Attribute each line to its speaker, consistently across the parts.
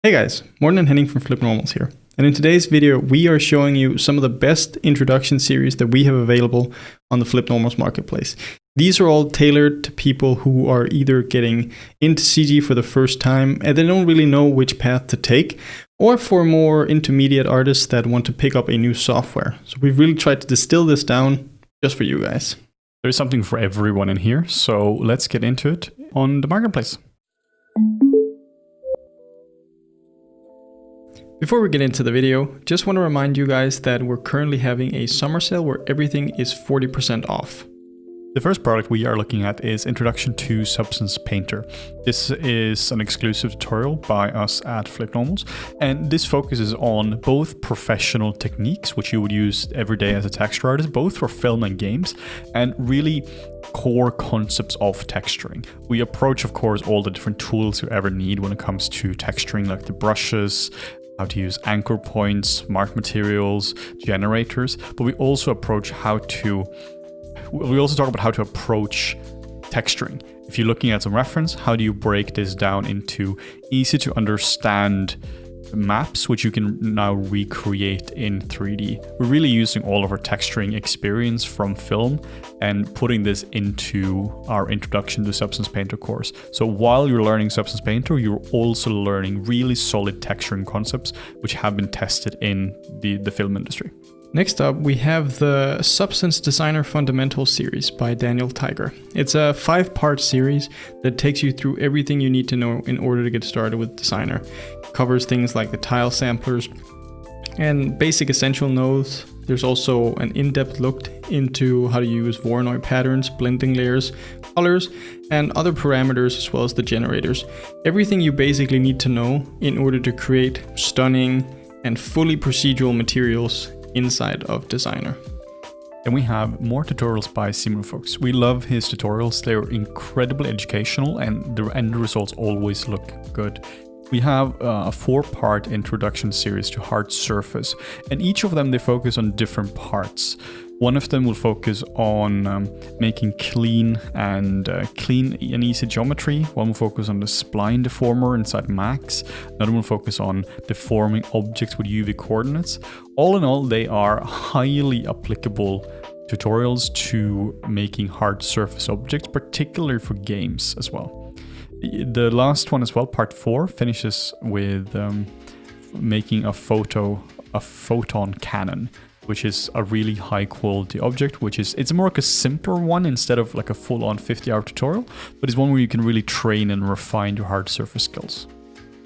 Speaker 1: Hey guys, Morten and Henning from FlippedNormals here. And in today's video, we are showing you some of the best introduction series that we have available on the FlippedNormals marketplace. These are all tailored to people who are either getting into CG for the first time and they don't really know which path to take, or for more intermediate artists that want to pick up a new software. So we've really tried to distill this down just for you guys.
Speaker 2: There's something for everyone in here, so let's get into it on the marketplace.
Speaker 1: Before we get into the video, just want to remind you guys that we're currently having a summer sale where everything is 40% off.
Speaker 2: The first product we are looking at is Introduction to Substance Painter. This is an exclusive tutorial by us at FlippedNormals, and this focuses on both professional techniques, which you would use every day as a texture artist, both for film and games, and really core concepts of texturing. We approach, of course, all the different tools you ever need when it comes to texturing, like the brushes, how to use anchor points, mark materials, generators, but we also approach we also talk about how to approach texturing. If you're looking at some reference, how do you break this down into easy to understand maps, which you can now recreate in 3D. We're really using all of our texturing experience from film and putting this into our Introduction to Substance Painter course. So while you're learning Substance Painter, you're also learning really solid texturing concepts, which have been tested in the film industry.
Speaker 1: Next up, we have the Substance Designer Fundamentals series by Daniel Tiger. It's a 5-part series that takes you through everything you need to know in order to get started with Designer. It covers things like the tile samplers and basic essential nodes. There's also an in-depth look into how to use Voronoi patterns, blending layers, colors, and other parameters, as well as the generators. Everything you basically need to know in order to create stunning and fully procedural materials inside of Designer.
Speaker 2: And we have more tutorials by ZBrush. We love his tutorials. They're incredibly educational and the end results always look good. We have a 4-part introduction series to hard surface, and each of them they focus on different parts. One of them will focus on making clean and easy geometry. One will focus on the spline deformer inside Max. Another one will focus on deforming objects with UV coordinates. All in all, they are highly applicable tutorials to making hard surface objects, particularly for games as well. The last one as well, part 4, finishes with making a photon cannon, which is a really high quality object, it's more like a simpler one instead of like a full-on 50-hour tutorial, but it's one where you can really train and refine your hard surface skills.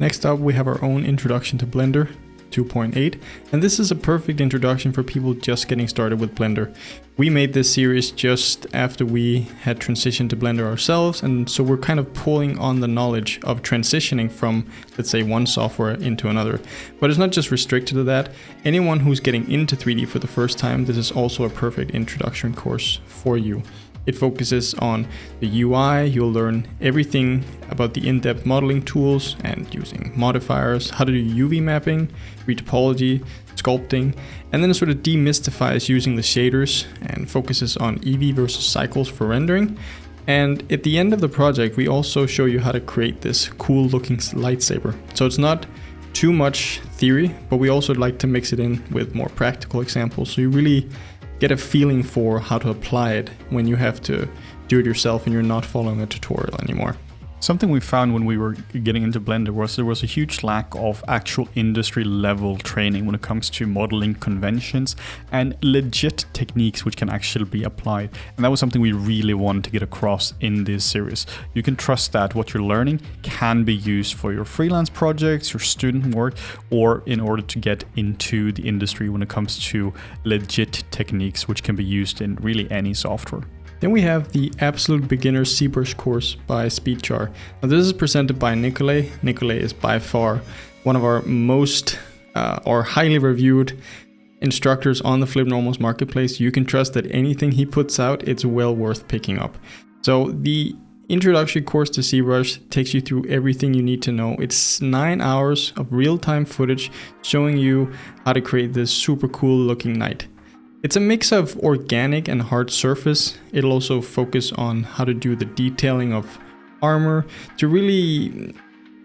Speaker 1: Next up, we have our own Introduction to Blender 2.8, and this is a perfect introduction for people just getting started with Blender. We made this series just after we had transitioned to Blender ourselves, and so we're kind of pulling on the knowledge of transitioning from, let's say, one software into another. But it's not just restricted to that. Anyone who's getting into 3D for the first time, this is also a perfect introduction course for you. It focuses on the UI. You'll learn everything about the in-depth modeling tools and using modifiers, how to do UV mapping, retopology, sculpting, and then it sort of demystifies using the shaders and focuses on EV versus cycles for rendering. And at the end of the project, we also show you how to create this cool looking lightsaber. So it's not too much theory, but we also like to mix it in with more practical examples. So you really get a feeling for how to apply it when you have to do it yourself and you're not following a tutorial anymore.
Speaker 2: Something we found when we were getting into Blender was there was a huge lack of actual industry level training when it comes to modeling conventions and legit techniques which can actually be applied. And that was something we really wanted to get across in this series. You can trust that what you're learning can be used for your freelance projects, your student work, or in order to get into the industry when it comes to legit techniques which can be used in really any software.
Speaker 1: Then we have the Absolute Beginner ZBrush course by Speedchar. Now this is presented by Nikolay. Nikolay is by far one of our most or highly reviewed instructors on the FlippedNormals marketplace. You can trust that anything he puts out, it's well worth picking up. So the introductory course to ZBrush takes you through everything you need to know. It's 9 hours of real-time footage showing you how to create this super cool looking knight. It's a mix of organic and hard surface. It'll also focus on how to do the detailing of armor to really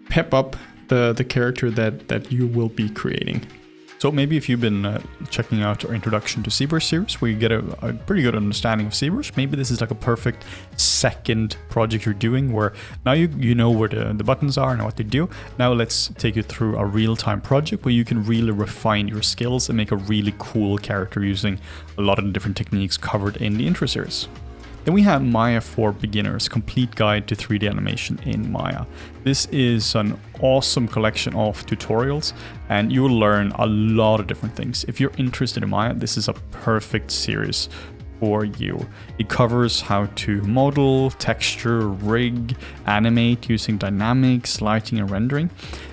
Speaker 1: pep up the character that you will be creating.
Speaker 2: So maybe if you've been checking out our introduction to ZBrush series, where you get a pretty good understanding of ZBrush, maybe this is like a perfect second project you're doing, where now you know where the buttons are and what they do. Now let's take you through a real-time project where you can really refine your skills and make a really cool character using a lot of the different techniques covered in the intro series. Then we have Maya for Beginners, Complete Guide to 3D Animation in Maya. This is an awesome collection of tutorials, and you will learn a lot of different things. If you're interested in Maya, this is a perfect series for you. It covers how to model, texture, rig, animate using dynamics, lighting, and rendering.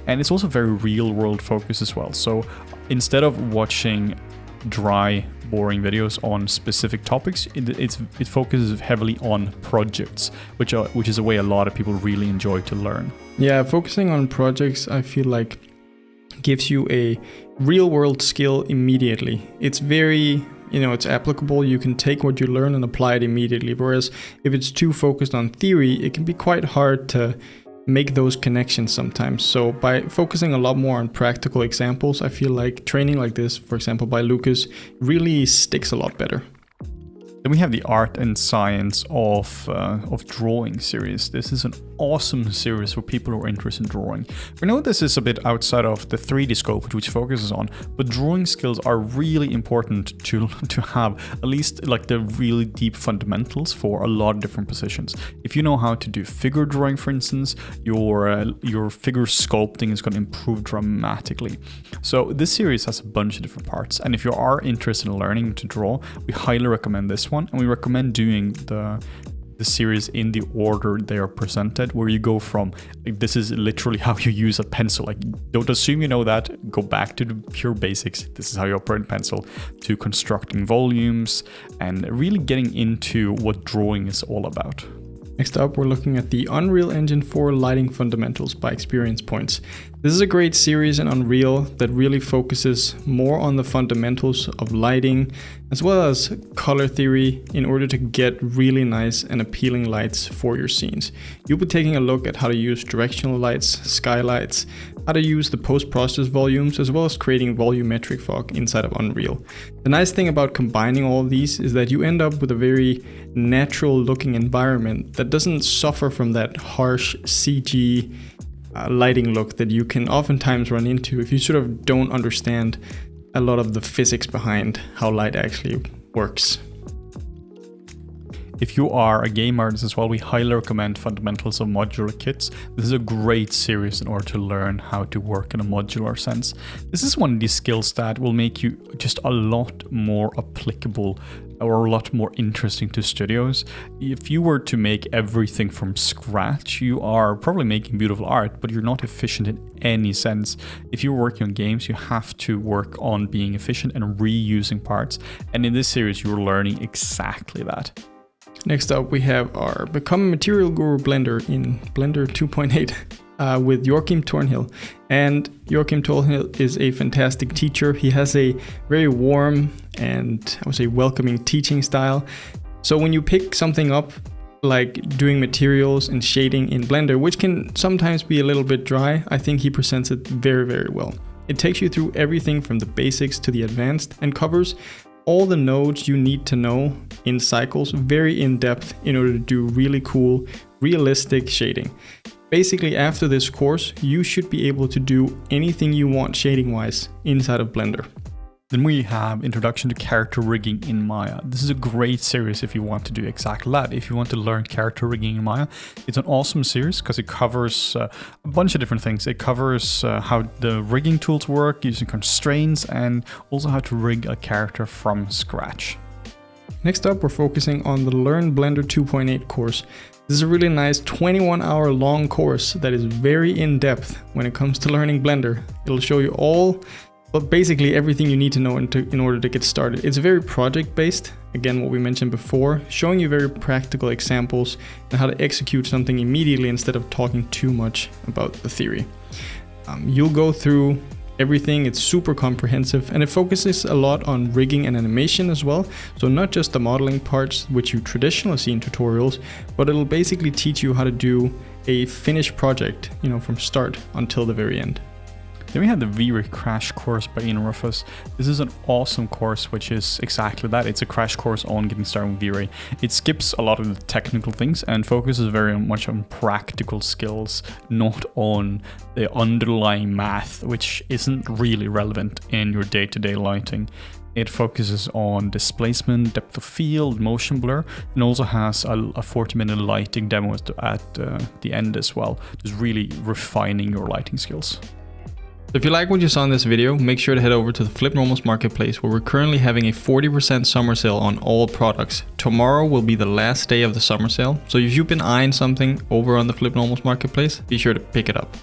Speaker 2: And it's also very real-world focused as well. So instead of watching dry, boring videos on specific topics, it focuses heavily on projects, which is a way a lot of people really enjoy to learn.
Speaker 1: Yeah, focusing on projects, I feel like gives you a real world skill immediately. It's very, it's applicable. You can take what you learn and apply it immediately. Whereas if it's too focused on theory, it can be quite hard to make those connections sometimes. So by focusing a lot more on practical examples, I feel like training like this, for example, by Lucas, really sticks a lot better.
Speaker 2: Then we have the Art and Science of Drawing series. This is an awesome series for people who are interested in drawing. We know this is a bit outside of the 3D scope, which focuses on, but drawing skills are really important to have, at least like the really deep fundamentals for a lot of different positions. If you know how to do figure drawing, for instance, your figure sculpting is going to improve dramatically. So this series has a bunch of different parts, and if you are interested in learning to draw, we highly recommend this one, and we recommend doing the series in the order they are presented, where you go from, like, this is literally how you use a pencil. Like, don't assume you know that, go back to the pure basics. This is how you operate a pencil, to constructing volumes and really getting into what drawing is all about.
Speaker 1: Next up, we're looking at the Unreal Engine 4 Lighting Fundamentals by Experience Points. This is a great series in Unreal that really focuses more on the fundamentals of lighting as well as color theory in order to get really nice and appealing lights for your scenes. You'll be taking a look at how to use directional lights, skylights, how to use the post-process volumes, as well as creating volumetric fog inside of Unreal. The nice thing about combining all of these is that you end up with a very natural looking environment that doesn't suffer from that harsh CG lighting look that you can oftentimes run into if you sort of don't understand a lot of the physics behind how light actually works.
Speaker 2: If you are a game artist as well, we highly recommend Fundamentals of Modular Kits. This is a great series in order to learn how to work in a modular sense. This is one of these skills that will make you just a lot more applicable or a lot more interesting to studios. If you were to make everything from scratch, you are probably making beautiful art, but you're not efficient in any sense. If you're working on games, you have to work on being efficient and reusing parts. And in this series, you're learning exactly that.
Speaker 1: Next up, we have our Become a Material Guru Blender in Blender 2.8 with Joachim Thornhill. And Joachim Thornhill is a fantastic teacher. He has a very warm and, I would say, welcoming teaching style. So when you pick something up, like doing materials and shading in Blender, which can sometimes be a little bit dry, I think he presents it very, very well. It takes you through everything from the basics to the advanced and covers all the nodes you need to know in cycles very in depth in order to do really cool, realistic shading. Basically, after this course, you should be able to do anything you want shading wise inside of Blender.
Speaker 2: Then we have Introduction to Character Rigging in Maya. This is a great series if you want to do exactly that. If you want to learn character rigging in Maya, it's an awesome series because it covers a bunch of different things. It covers how the rigging tools work, using constraints, and also how to rig a character from scratch.
Speaker 1: Next up, we're focusing on the Learn Blender 2.8 course. This is a really nice 21-hour long course that is very in-depth when it comes to learning Blender. It'll show you but basically everything you need to know in order to get started. It's very project-based, again what we mentioned before, showing you very practical examples and how to execute something immediately instead of talking too much about the theory. You'll go through everything. It's super comprehensive, and it focuses a lot on rigging and animation as well. So not just the modeling parts, which you traditionally see in tutorials, but it'll basically teach you how to do a finished project, you know, from start until the very end.
Speaker 2: Then we have the VRay crash course by Ian Ruffus. This is an awesome course, which is exactly that. It's a crash course on getting started with VRay. It skips a lot of the technical things and focuses very much on practical skills, not on the underlying math, which isn't really relevant in your day-to-day lighting. It focuses on displacement, depth of field, motion blur, and also has a 40-minute lighting demo at the end as well, just really refining your lighting skills.
Speaker 1: If you like what you saw in this video, make sure to head over to the FlippedNormals marketplace, where we're currently having a 40% summer sale on all products. Tomorrow will be the last day of the summer sale, so if you've been eyeing something over on the FlippedNormals marketplace, be sure to pick it up.